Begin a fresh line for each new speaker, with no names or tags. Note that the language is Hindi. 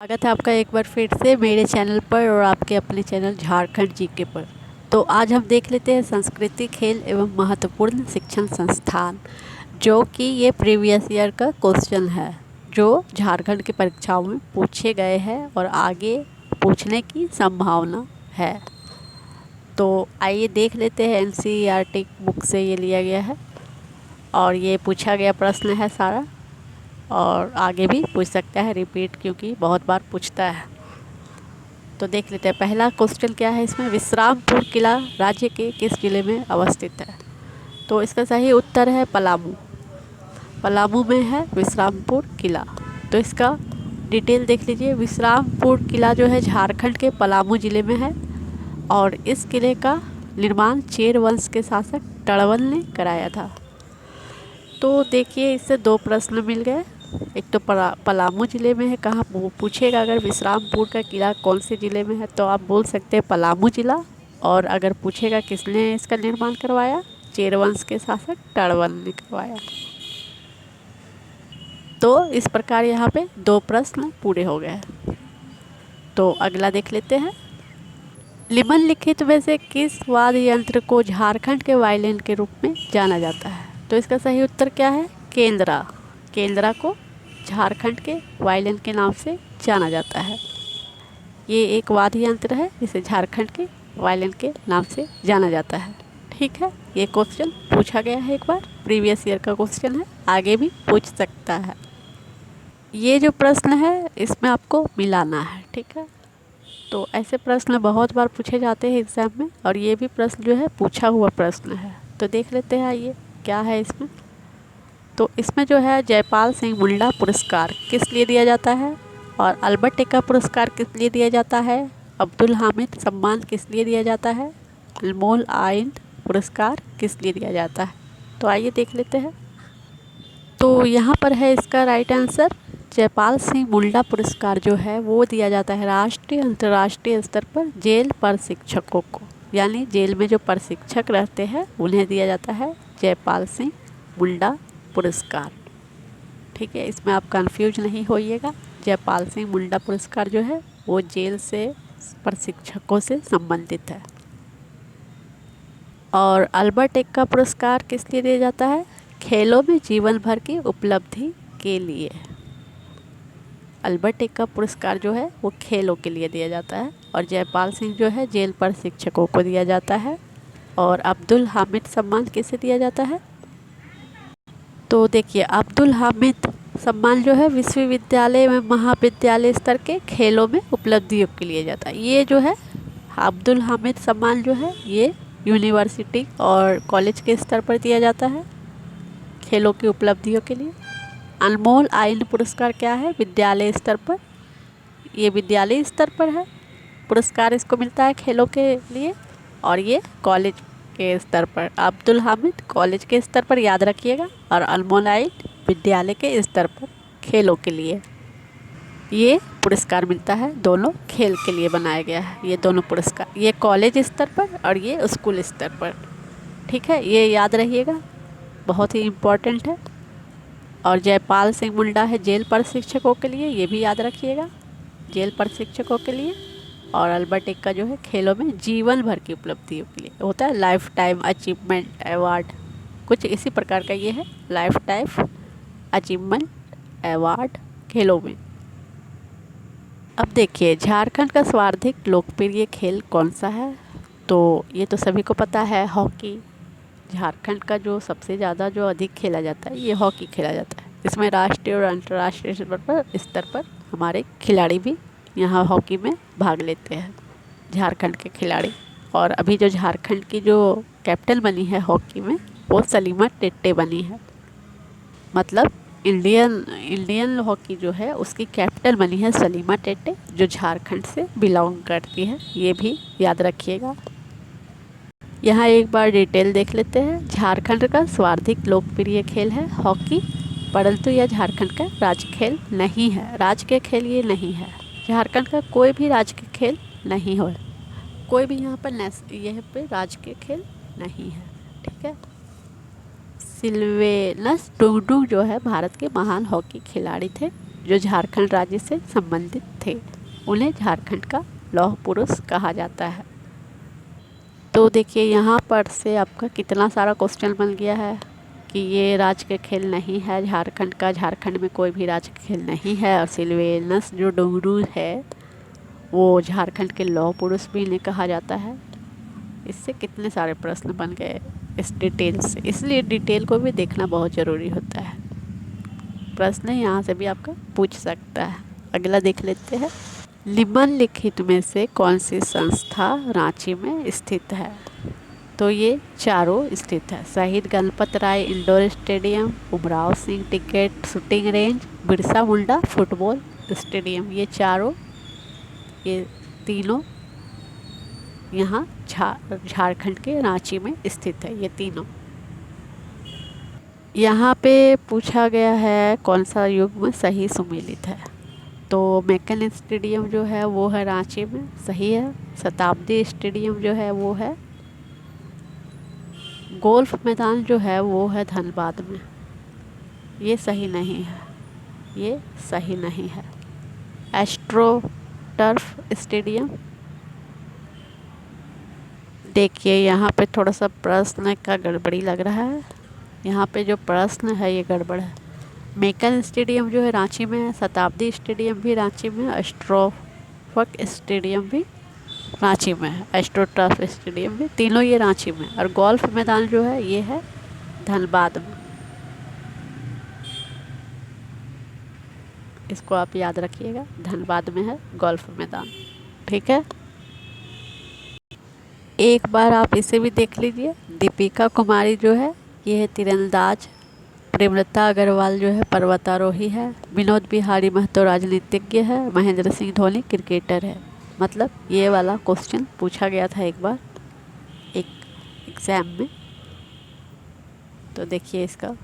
स्वागत है आपका एक बार फिर से मेरे चैनल पर और आपके अपने चैनल झारखंड जीके पर। तो आज हम देख लेते हैं संस्कृति, खेल एवं महत्वपूर्ण शिक्षण संस्थान, जो कि ये प्रीवियस ईयर का क्वेश्चन है जो झारखंड की परीक्षाओं में पूछे गए हैं और आगे पूछने की संभावना है। तो आइए देख लेते हैं, एनसीईआरटी बुक से ये लिया गया है और ये पूछा गया प्रश्न है सारा, और आगे भी पूछ सकता है रिपीट, क्योंकि बहुत बार पूछता है। तो देख लेते हैं पहला क्वेश्चन क्या है इसमें। विश्रामपुर किला राज्य के किस जिले में अवस्थित है? तो इसका सही उत्तर है पलामू। पलामू में है विश्रामपुर किला। तो इसका डिटेल देख लीजिए। विश्रामपुर किला जो है झारखंड के पलामू ज़िले में है और इस किले का निर्माण चेर वंश के शासक टणवन ने कराया था। तो देखिए इससे दो प्रश्न मिल गए। एक तो पलामू ज़िले में है, कहाँ पूछेगा अगर विश्रामपुर का किला कौन से ज़िले में है तो आप बोल सकते हैं पलामू ज़िला। और अगर पूछेगा किसने इसका निर्माण करवाया, चेर वंश के शासक टणवन ने करवाया। तो इस प्रकार यहाँ पे दो प्रश्न पूरे हो गए। तो अगला देख लेते हैं। निम्नलिखित में से किस वाद्य यंत्र को झारखंड के वायलिन के रूप में जाना जाता है? तो इसका सही उत्तर क्या है? केंद्रा। केंद्रा को झारखंड के वायलिन के नाम से जाना जाता है। ये एक वाद्य यंत्र है जिसे झारखंड के वायलिन के नाम से जाना जाता है। ठीक है, ये क्वेश्चन पूछा गया है, एक बार प्रीवियस ईयर का क्वेश्चन है, आगे भी पूछ सकता है। ये जो प्रश्न है इसमें आपको मिलाना है। ठीक है, तो ऐसे प्रश्न बहुत बार पूछे जाते हैं एग्ज़ाम में और ये भी प्रश्न जो है पूछा हुआ प्रश्न है। तो देख लेते हैं ये क्या है इसमें। तो इसमें जो है जयपाल सिंह मुंडा पुरस्कार किस लिए दिया जाता है, और अल्बर्ट एक्का पुरस्कार किस लिए दिया जाता है, अब्दुल हामिद सम्मान किस लिए दिया जाता है, अनमोल आइंद पुरस्कार किस लिए दिया जाता है। तो आइए देख लेते हैं। तो यहाँ पर है इसका राइट आंसर। जयपाल सिंह मुंडा पुरस्कार जो है वो दिया जाता है राष्ट्रीय अंतर्राष्ट्रीय स्तर पर जेल प्रशिक्षकों को, यानी जेल में जो प्रशिक्षक रहते हैं उन्हें दिया जाता है जयपाल सिंह मुंडा पुरस्कार। ठीक है, इसमें आप कंफ्यूज नहीं होइएगा। जयपाल सिंह मुंडा पुरस्कार जो है वो जेल से प्रशिक्षकों से संबंधित है। और अल्बर्ट एक्का पुरस्कार किस लिए दिया जाता है? खेलों में जीवन भर की उपलब्धि के लिए। अल्बर्ट एक्का पुरस्कार जो है वो खेलों के लिए दिया जाता है और जयपाल सिंह जो है जेल प्रशिक्षकों को दिया जाता है। और अब्दुल हामिद सम्मान किसे दिया जाता है? तो देखिए अब्दुल हामिद सम्मान जो है विश्वविद्यालय में महाविद्यालय स्तर के खेलों में उपलब्धियों के लिए जाता है। ये जो है अब्दुल हामिद सम्मान जो है ये यूनिवर्सिटी और कॉलेज के स्तर पर दिया जाता है खेलों की उपलब्धियों के लिए। अनमोल आइंद पुरस्कार क्या है? विद्यालय स्तर पर, ये विद्यालय स्तर पर है पुरस्कार, इसको मिलता है खेलों के लिए। और ये कॉलेज के स्तर पर, अब्दुल हामिद कॉलेज के स्तर पर याद रखिएगा, और अनमोल आइंद विद्यालय के स्तर पर खेलों के लिए ये पुरस्कार मिलता है। दोनों खेल के लिए बनाया गया है ये दोनों पुरस्कार, ये कॉलेज स्तर पर और ये स्कूल स्तर पर। ठीक है, ये याद रहिएगा, बहुत ही इम्पोर्टेंट है। और जयपाल सिंह मुंडा है जेल प्रशिक्षकों के लिए, ये भी याद रखिएगा, जेल प्रशिक्षकों के लिए। और अल्बर्ट एक्का जो है खेलों में जीवन भर की उपलब्धियों के लिए होता है, लाइफ टाइम अचीवमेंट अवार्ड, कुछ इसी प्रकार का ये है, लाइफ टाइम अचीवमेंट अवार्ड खेलों में। अब देखिए झारखंड का सर्वाधिक लोकप्रिय खेल कौन सा है? तो ये तो सभी को पता है, हॉकी। झारखंड का जो सबसे ज़्यादा जो अधिक खेला जाता है ये हॉकी खेला जाता है। इसमें राष्ट्रीय और अंतर्राष्ट्रीय स्तर पर हमारे खिलाड़ी भी यहाँ हॉकी में भाग लेते हैं, झारखंड के खिलाड़ी। और अभी जो झारखंड की जो कैप्टन बनी है हॉकी में वो सलीमा टेट्टे बनी है, मतलब इंडियन हॉकी जो है उसकी कैप्टन बनी है सलीमा टेट्टे, जो झारखंड से बिलोंग करती है, ये भी याद रखिएगा। यहाँ एक बार डिटेल देख लेते हैं। झारखंड का सर्वाधिक लोकप्रिय खेल है हॉकी, परंतु यह झारखंड का राज्य खेल नहीं है। राज्य के खेल ये नहीं है, झारखंड का कोई भी राज्य के खेल नहीं हो, कोई भी यहाँ पे राज्य के खेल नहीं है। ठीक है, सिल्वेनस टुडू जो है भारत के महान हॉकी खिलाड़ी थे, जो झारखंड राज्य से संबंधित थे। उन्हें झारखंड का लौह पुरुष कहा जाता है। तो देखिए यहाँ पर से आपका कितना सारा क्वेश्चन बन गया है कि ये राज्य के खेल नहीं है झारखंड का, झारखंड में कोई भी राज्य के खेल नहीं है। और सिल्वेनस जो डमरू है वो झारखंड के लौह पुरुष भी इन्हें कहा जाता है। इससे कितने सारे प्रश्न बन गए इस डिटेल से, इसलिए डिटेल को भी देखना बहुत ज़रूरी होता है। प्रश्न यहाँ से भी आपका पूछ सकता है। अगला देख लेते हैं। निम्नलिखित में से कौन सी संस्था रांची में स्थित है? तो ये चारों स्थित है। शहीद Ganpat Rai indoor stadium, Umrao Singh Tikait shooting range, Birsa Munda football stadium, ये तीनों यहाँ झारखंड के रांची में स्थित है। ये तीनों यहाँ पे पूछा गया है कौन सा युग्म सही सुमेलित है। तो मैकन स्टेडियम जो है वो है रांची में, सही है। शताब्दी स्टेडियम जो है वो है। गोल्फ मैदान जो है वो है धनबाद में, ये सही नहीं है, ये सही नहीं है। एस्ट्रो टर्फ स्टेडियम, देखिए यहाँ पे थोड़ा सा प्रश्न का गड़बड़ी लग रहा है। यहाँ पे जो प्रश्न है ये गड़बड़ है। मैकन स्टेडियम जो है रांची में है, शताब्दी स्टेडियम भी रांची में है, एस्ट्रोफक स्टेडियम भी रांची में है, एस्ट्रोटर्फ स्टेडियम भी, तीनों ये रांची में। और गोल्फ मैदान जो है ये है धनबाद में। इसको आप याद रखिएगा, धनबाद में है गोल्फ मैदान। ठीक है, एक बार आप इसे भी देख लीजिए। दीपिका कुमारी जो है ये है तीरंदाज, प्रेमलता अग्रवाल जो है पर्वतारोही है, विनोद बिहारी महतो राजनीतिज्ञ है, महेंद्र सिंह धोनी क्रिकेटर है। मतलब ये वाला क्वेश्चन पूछा गया था एक बार एक एग्ज़ाम में। तो देखिए इसका